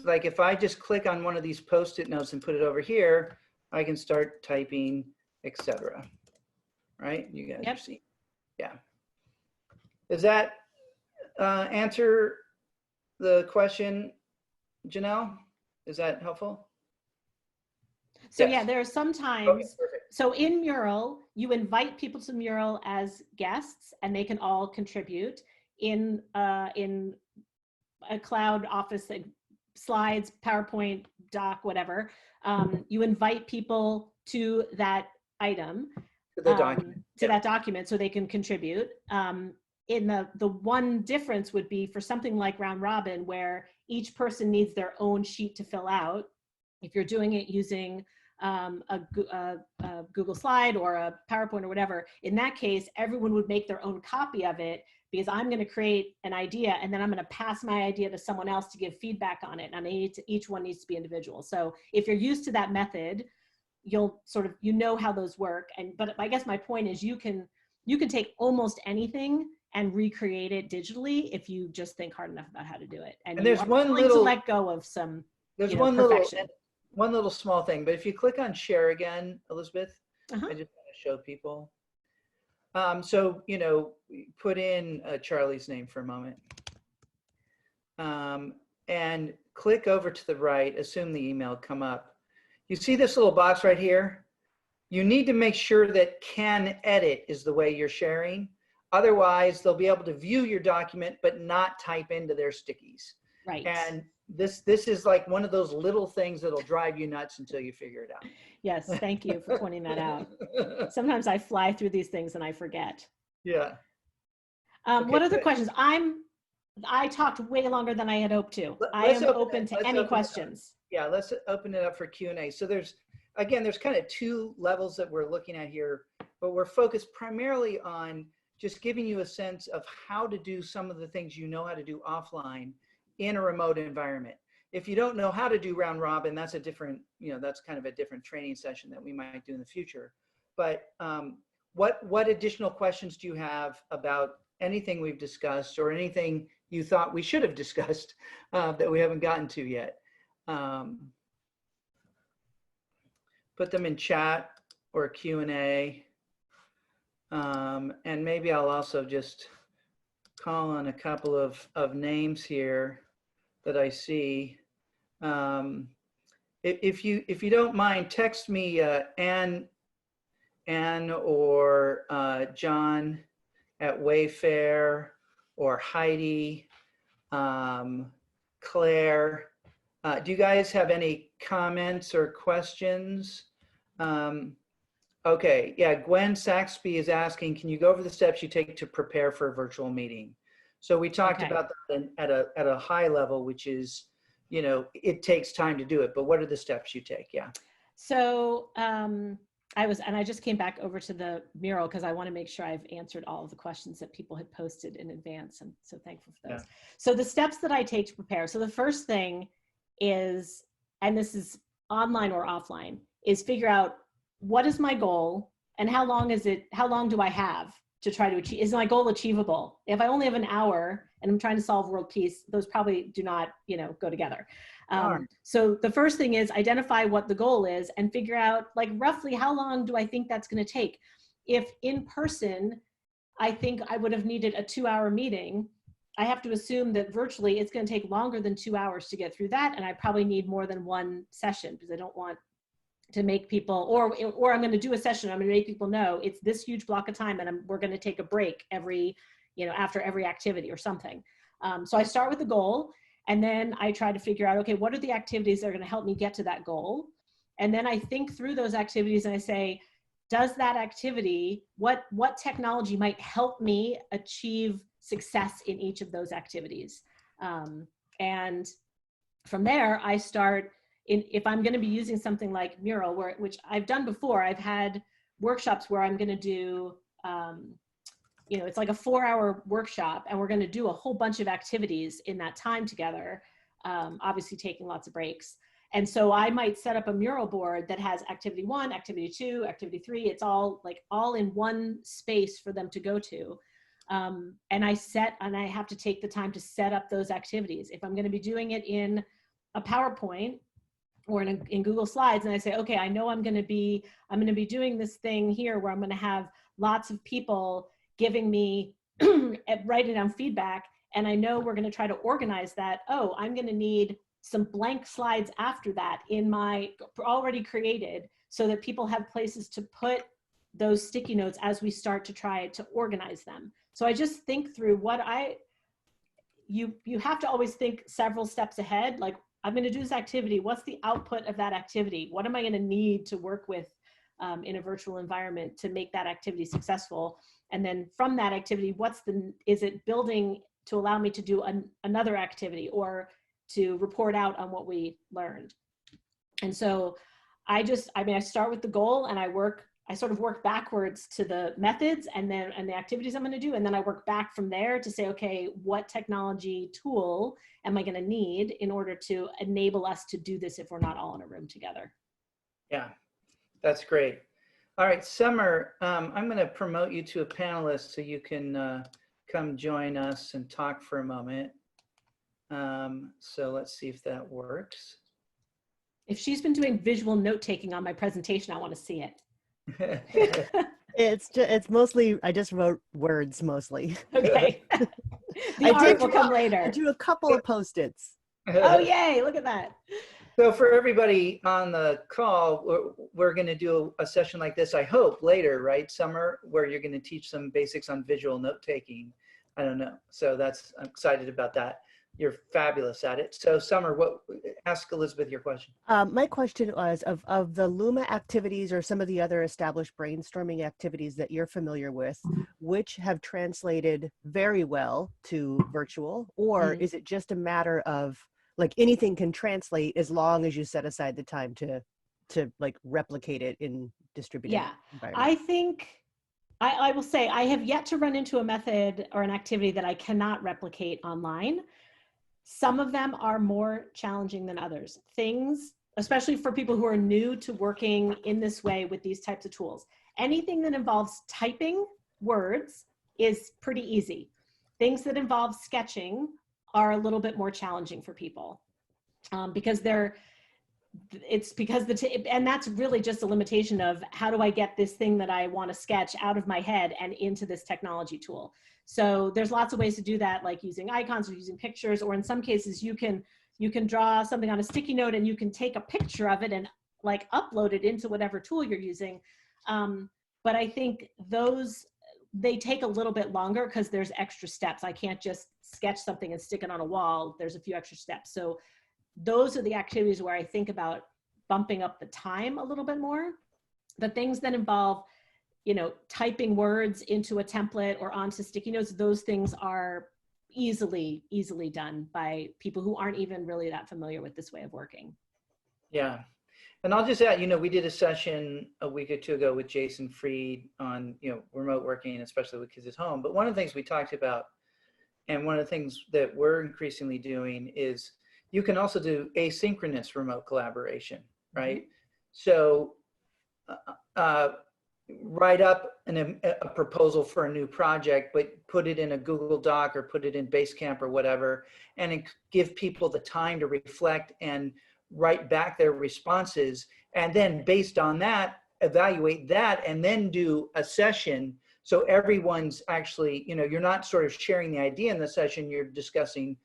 like, if I just click on one of these Post-it notes and put it over here, I can start typing, etc. Right? You guys are seeing. Yeah. Does that answer the question, Janelle? Is that helpful? So yeah, there are sometimes, okay, so in Mural, you invite people to Mural as guests and they can all contribute in a cloud office, like slides, PowerPoint, doc, whatever. You invite people to that item, to the document. To that document so they can contribute. In the one difference would be for something like round robin, where each person needs their own sheet to fill out. If you're doing it using a Google slide or a PowerPoint or whatever, in that case, everyone would make their own copy of it, because I'm going to create an idea and then I'm going to pass my idea to someone else to give feedback on it. And each one needs to be individual. So if you're used to that method, you'll sort of, how those work. But I guess my point is you can take almost anything and recreate it digitally if you just think hard enough about how to do it. And there's one little, to let go of some, perfection. One little small thing, but if you click on share again, Elizabeth, I just want to show people. So, put in Charlie's name for a moment. And click over to the right, assume the email come up. You see this little box right here? You need to make sure that can edit is the way you're sharing. Otherwise, they'll be able to view your document, but not type into their stickies. Right. And this is like one of those little things that'll drive you nuts until you figure it out. Yes, thank you for pointing that out. Sometimes I fly through these things and I forget. Yeah. Okay, what other questions? I talked way longer than I had hoped to. I am open to any questions. Yeah, let's open it up for Q&A. So there's kind of two levels that we're looking at here, but we're focused primarily on just giving you a sense of how to do some of the things you know how to do offline in a remote environment. If you don't know how to do round robin, that's a different, that's kind of a different training session that we might do in the future. But what additional questions do you have about anything we've discussed or anything you thought we should have discussed that we haven't gotten to yet? Put them in chat or Q&A. And maybe I'll also just call on a couple of names here that I see. If you don't mind, text me Ann or John at Wayfair, or Heidi, Claire. Do you guys have any comments or questions? Okay, yeah, Gwen Saxby is asking, can you go over the steps you take to prepare for a virtual meeting? So we talked about that at a high level, which is, it takes time to do it, but what are the steps you take? Yeah. So I just came back over to the Mural because I want to make sure I've answered all of the questions that people had posted in advance. I'm so thankful for those. Yeah. So the steps that I take to prepare. So the first thing is, and this is online or offline, is figure out what is my goal and how long do I have to try to achieve? Is my goal achievable? If I only have an hour and I'm trying to solve world peace, those probably do not, go together. So the first thing is identify what the goal is and figure out, like, roughly how long do I think that's going to take? If in person, I think I would have needed a 2-hour meeting, I have to assume that virtually it's going to take longer than 2 hours to get through that. And I probably need more than one session because I don't want to make people, or I'm going to do a session, I'm going to make people know it's this huge block of time and we're going to take a break every, after every activity or something. So I start with the goal and then I try to figure out, okay, what are the activities that are going to help me get to that goal? And then I think through those activities and I say, does that activity, what technology might help me achieve success in each of those activities? And from there, I start, if I'm going to be using something like Mural, which I've done before, I've had workshops where I'm going to do, you know, it's like a 4-hour workshop, and we're going to do a whole bunch of activities in that time together, obviously taking lots of breaks. And so I might set up a mural board that has activity 1, activity 2, activity 3. It's all like all in one space for them to go to. And I have to take the time to set up those activities. If I'm going to be doing it in a PowerPoint or in Google Slides, and I say, okay, I know I'm going to be doing this thing here where I'm going to have lots of people giving me, writing down feedback. And I know we're going to try to organize that. Oh, I'm going to need some blank slides after that in my already created, so that people have places to put those sticky notes as we start to try to organize them. So I just think through you have to always think several steps ahead. Like, I'm going to do this activity. What's the output of that activity? What am I going to need to work with in a virtual environment to make that activity successful? And then from that activity, is it building to allow me to do another activity or to report out on what we learned? And so I start with the goal, and I sort of work backwards to the methods and the activities I'm going to do. And then I work back from there to say, okay, what technology tool am I going to need in order to enable us to do this if we're not all in a room together? Yeah, that's great. All right, Summer, I'm going to promote you to a panelist so you can come join us and talk for a moment. So let's see if that works. If she's been doing visual note-taking on my presentation, I want to see it. It's mostly, I just wrote words mostly. Okay. The art will come later. I do a couple of Post-its. Oh, yay, look at that. So for everybody on the call, we're going to do a session like this, I hope, later, right, Summer, where you're going to teach some basics on visual note-taking. I don't know. So I'm excited about that. You're fabulous at it. So Summer, ask Elizabeth your question. My question was, of the LUMA activities or some of the other established brainstorming activities that you're familiar with, which have translated very well to virtual, or is it just a matter of, like, anything can translate as long as you set aside the time to like replicate it in distributed environment? I think I will say I have yet to run into a method or an activity that I cannot replicate online. Some of them are more challenging than others. Things, especially for people who are new to working in this way with these types of tools, anything that involves typing words is pretty easy. Things that involve sketching are a little bit more challenging for people because and that's really just a limitation of how do I get this thing that I want to sketch out of my head and into this technology tool. So there's lots of ways to do that, like using icons or using pictures, or in some cases you can draw something on a sticky note and you can take a picture of it and like upload it into whatever tool you're using. But I think they take a little bit longer because there's extra steps. I can't just sketch something and stick it on a wall. There's a few extra steps. So those are the activities where I think about bumping up the time a little bit more. The things that involve, typing words into a template or onto sticky notes, those things are easily done by people who aren't even really that familiar with this way of working. Yeah. And I'll just add, we did a session a week or two ago with Jason Fried on, remote working, especially with kids at home. But one of the things we talked about, and one of the things that we're increasingly doing, is you can also do asynchronous remote collaboration, right? So write up a proposal for a new project, but put it in a Google Doc or put it in Basecamp or whatever, and give people the time to reflect and write back their responses. And then based on that, evaluate that and then do a session. So everyone's actually, you're not sort of sharing the idea in the session, you're discussing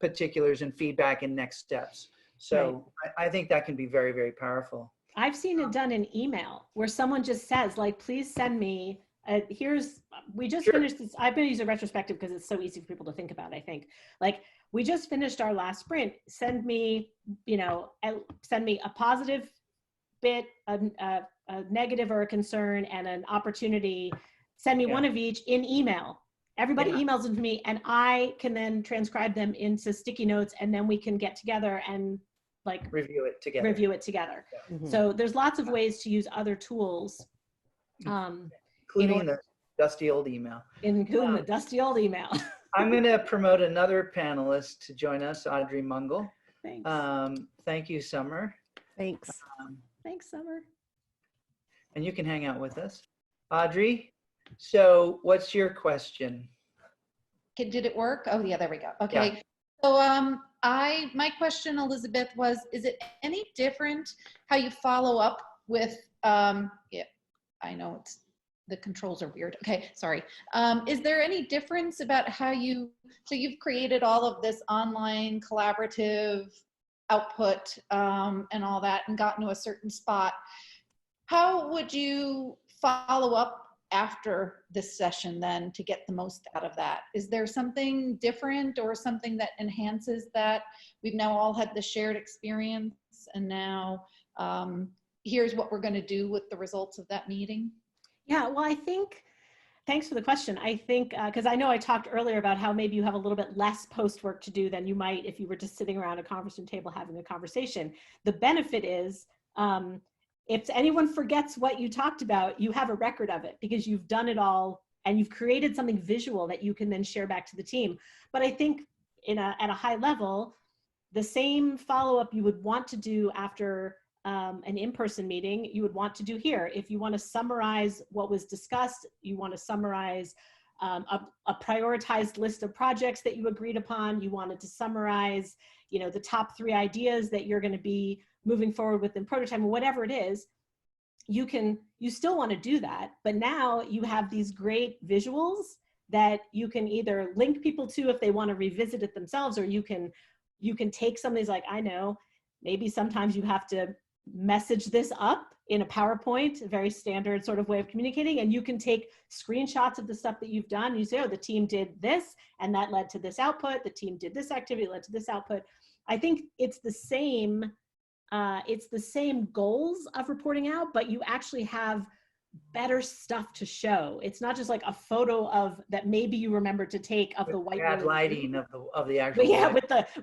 particulars and feedback and next steps. So right. I think that can be very, very powerful. I've seen it done in email where someone just says, like, please send me, we just finished this. I've been using retrospective because it's so easy for people to think about, I think. Like, we just finished our last sprint. Send me, send me a positive bit, a negative or a concern, and an opportunity. Send me one of each in email. Everybody emails them to me, and I can then transcribe them into sticky notes, and then we can get together and review it together. Yeah. So there's lots of ways to use other tools Um, Including the dusty old email. including the dusty old email. I'm going to promote another panelist to join us, Audrey Mungle. Thanks. Thank you, Summer. Thanks. Thanks, Summer. And you can hang out with us. Audrey, so what's your question? Did it work? Oh yeah, there we go. Okay. Yeah. So my question, Elizabeth, was, is it any different how you follow up with, yeah, I know it's, the controls are weird. Okay, sorry. Is there any difference about how so you've created all of this online collaborative output and all that and gotten to a certain spot. How would you follow up after this session then to get the most out of that? Is there something different or something that enhances that? We've now all had the shared experience and now here's what we're going to do with the results of that meeting. Yeah, well, I think, thanks for the question. I think, because I know I talked earlier about how maybe you have a little bit less post work to do than you might if you were just sitting around a conference room table having a conversation. The benefit is, if anyone forgets what you talked about, you have a record of it because you've done it all and you've created something visual that you can then share back to the team. But I think at a high level, the same follow-up you would want to do after an in-person meeting, you would want to do here. If you want to summarize what was discussed, you want to summarize a prioritized list of projects that you agreed upon, you wanted to summarize, you know, the top 3 ideas that you're going to be moving forward with in prototype, or whatever it is, you still want to do that, but now you have these great visuals that you can either link people to if they want to revisit it themselves, or you can take some of these, like, I know, maybe sometimes you have to message this up in a PowerPoint, a very standard sort of way of communicating, and you can take screenshots of the stuff that you've done. You say, oh, the team did this, and that led to this output. The team did this activity, led to this output. I think it's the same goals of reporting out, but you actually have better stuff to show. It's not just like a photo of that maybe you remember to take of the white bad lighting of the actual. But yeah,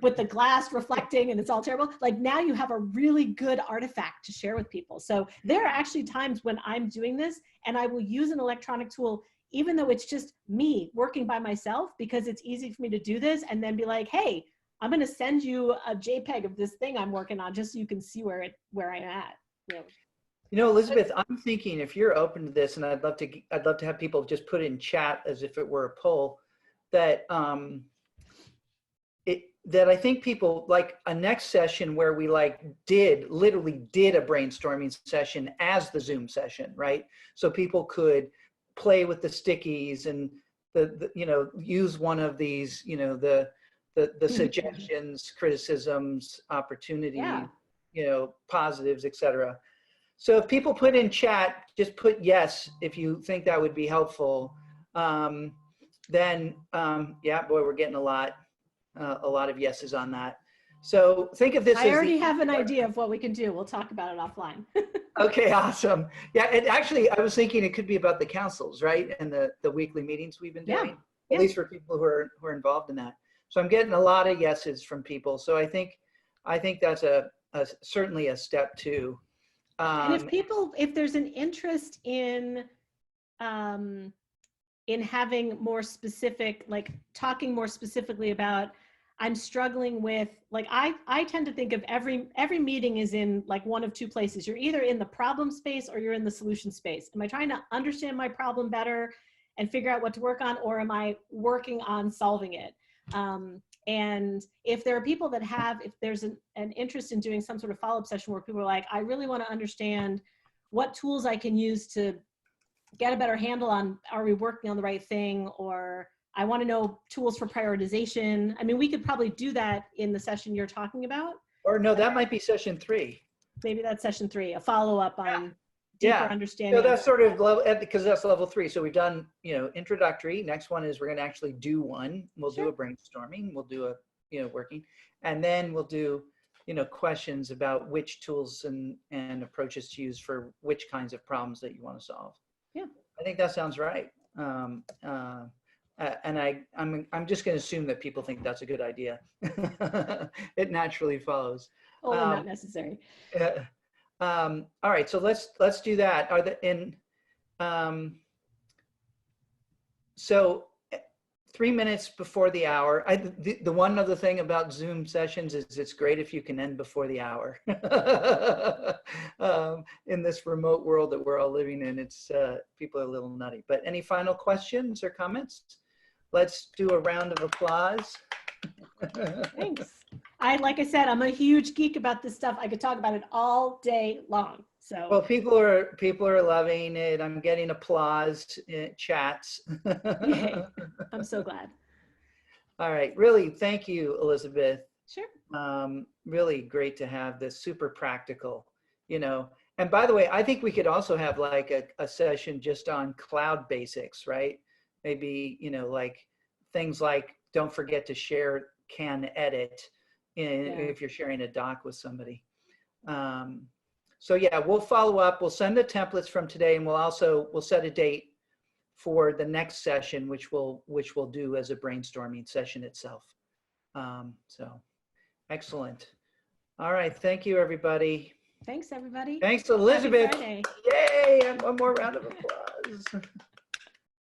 with the glass reflecting and it's all terrible. Like now you have a really good artifact to share with people. So there are actually times when I'm doing this and I will use an electronic tool, even though it's just me working by myself, because it's easy for me to do this and then be like, hey, I'm going to send you a JPEG of this thing I'm working on just so you can see where I'm at. You know. You know, Elizabeth, I'm thinking if you're open to this, and I'd love to have people just put in chat as if it were a poll, that that I think people like a next session where we literally did a brainstorming session as the Zoom session, right? So people could play with the stickies and the you know, use one of these, you know, the suggestions, criticisms, opportunities, yeah, you know, positives, etc. So if people put in chat, just put yes if you think that would be helpful. Then yeah, boy, we're getting a lot of yeses on that. So think of this. I already have an idea of what we can do. We'll talk about it offline. Okay, awesome. Yeah, and actually, I was thinking it could be about the councils, right, and the weekly meetings we've been doing, at least for people who are involved in that. So I'm getting a lot of yeses from people. So I think that's certainly a step 2. And if there's an interest in having more specific, like talking more specifically about, I'm struggling with, like, I tend to think of every meeting is in like one of 2 places. You're either in the problem space or you're in the solution space. Am I trying to understand my problem better and figure out what to work on, or am I working on solving it? And if there are people that if there's an interest in doing some sort of follow-up session where people are like, I really want to understand what tools I can use to get a better handle on, are we working on the right thing? Or I want to know tools for prioritization. I mean, we could probably do that in the session you're talking about. Or no, that might be session 3. Maybe that's session 3, a follow-up on deeper understanding. So that's sort of level, because that's level 3. So we've done, you know, introductory. Next one is we're going to actually do one. We'll do a brainstorming. We'll do a, you know, working, and then we'll do, you know, questions about which tools and approaches to use for which kinds of problems that you want to solve. Yeah, I think that sounds right. And I'm just going to assume that people think that's a good idea. It naturally follows. Oh, not necessary. All right, so let's do that. So 3 minutes before the hour. The one other thing about Zoom sessions is it's great if you can end before the hour. In this remote world that we're all living in, it's people are a little nutty. But any final questions or comments? Let's do a round of applause. Thanks. Like I said, I'm a huge geek about this stuff. I could talk about it all day long. So well, people are loving it. I'm getting applause in chats. yay. I'm so glad. All right, really, thank you, Elizabeth. Sure. Really great to have this, super practical, you know. And by the way, I think we could also have like a session just on cloud basics, right? Maybe, you know, like things like don't forget to share can edit if you're sharing a doc with somebody. So yeah, we'll follow up. We'll send the templates from today, and we'll set a date for the next session, which we'll do as a brainstorming session itself. So excellent. All right, thank you, everybody. Thanks, everybody. Thanks, Elizabeth. Happy Friday. Yay, and one more round of applause.